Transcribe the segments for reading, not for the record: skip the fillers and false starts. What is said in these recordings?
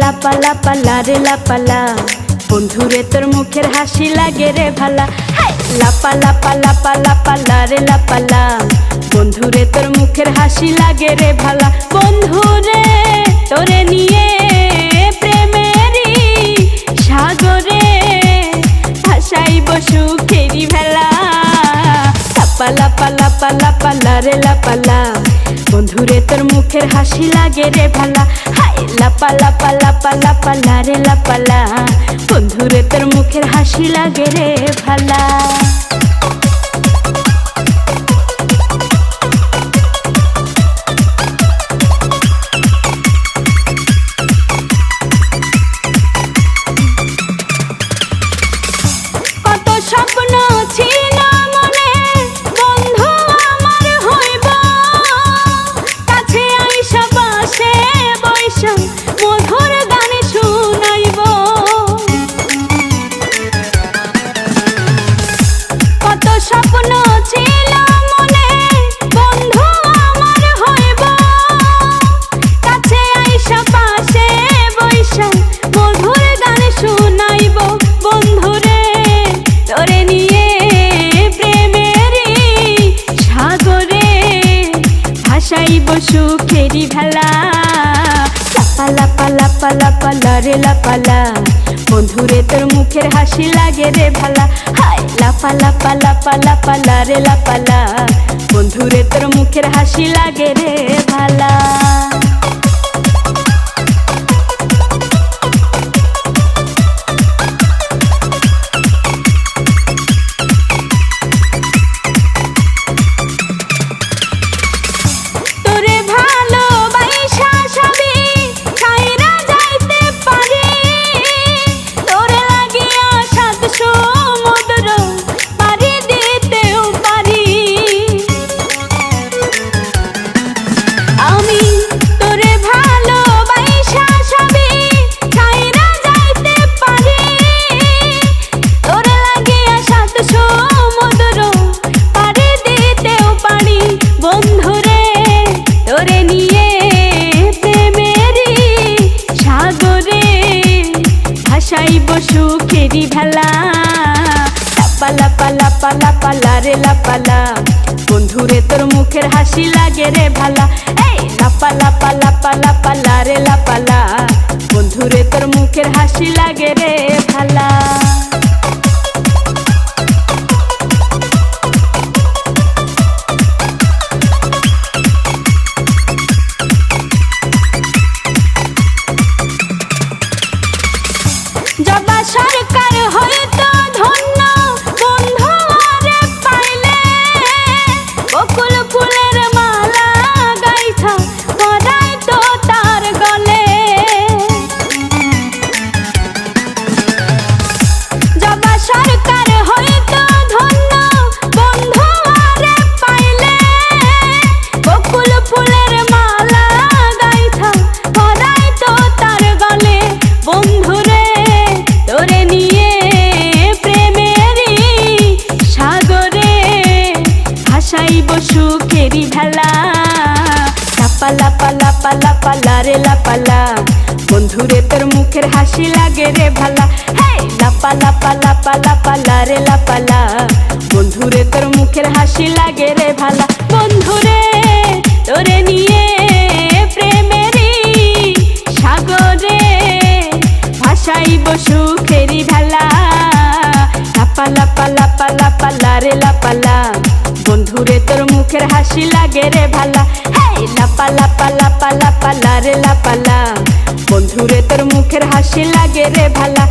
লাপা লাপা লারে লাপালা, বন্ধুরে তোর মুখের হাসি লাগে রে ভালা। লাপা লাপা লাপা লাপা লারে লাপালা, বন্ধুরে তোর মুখের হাসি লাগে রে ভালা। বন্ধুরে তোরে নিয়ে প্রেমেরই সাগরে ভাসাইব সুখেরি ভেলা। লাপা লাপা লাপা লাপা লারে লাপালা, বন্ধুরে তোর মুখের হাসি লাগে রে ভালা। লাপা লাপা লাপা লাপা লারে লাপালা, বন্ধুরে তোর মুখের হাসি লাগে রে ভালা। কত স্বপ্ন ছিল মনে, বন্ধু আমার হইব, কাছে আইসা পাশে বৈশা মধুর গান শুনাইব। কত স্বপ্ন ছিল মনে, বন্ধু আমার হইব, কাছে আইসা পাশে বৈশা মধুর গান শুনাইব। বন্ধুরে তোরে নিয়ে প্রেমেরই সাগরে ভাসাইব সুখেরি ভেলা। লাপা লাপা লাপা লাপা লারে লাপালা, বন্ধুরে তোর মুখের হাসি লাগে রে ভালা। লাপা লাপা লাপা লাপা লারে লাপালা, বন্ধুরে তোর মুখের হাসি লাগে রে ভালা। ভাসাইব সুখেরি ভেলা। লাপা লাপা লাপা লাপা লারে লাপালা, বন্ধুরে তোর মুখের হাসি লাগে রে ভালা। লাপা লাপা লাপা লাপা লারে লাপালা, বন্ধুরে তোর মুখের হাসি লাগে রে ভালা। জবা সরকার হয়তো ধন্য, বন্ধু আরে পাইলে, বকুল ফুলের মালা গাইথা পরাই তো তার গলে। জবা সরকার হয়তো ধন্য, বন্ধু আরে পাইলে, বকুল ফুলের মালা গাইথা পরাই তো তার গলে। বন্ধুরে তোরে নিয়ে প্রেমেরই সাগরে ভাসাইব সুখেরি ভেলা। লাপা লাপা লাপা লাপা লারে লাপালা, বন্ধুরে তোর মুখের হাসি লাগে রে ভালা। লাপা লাপা লাপা লাপা লারে লাপালা, বন্ধুরে তোর মুখের হাসি লাগে রে ভালা। বন্ধুরে তোরে নিয়ে প্রেমেরই সাগরে ভাসাইব সুখেরি ভেলা। লাপা লাপা লাপা লাপা লারে লাপালা, বন্ধুরে তোর মুখের হাসি লাগে রে ভালা। লাপা লাপা লাপা লাপা লারে লাপালা, বন্ধুরে তোর মুখের হাসি লাগে রে ভালা।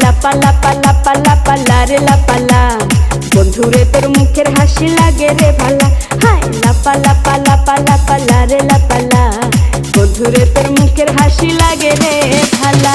লাপা লাপা লাপা লাপা লারে লাপালা, বন্ধুরে তোর মুখের হাসি লাগে রে ভালা। লাপা লাপা লাপা লাপা লারে লাপালা, বন্ধুরে তোর মুখের হাসি লাগে রে ভালা।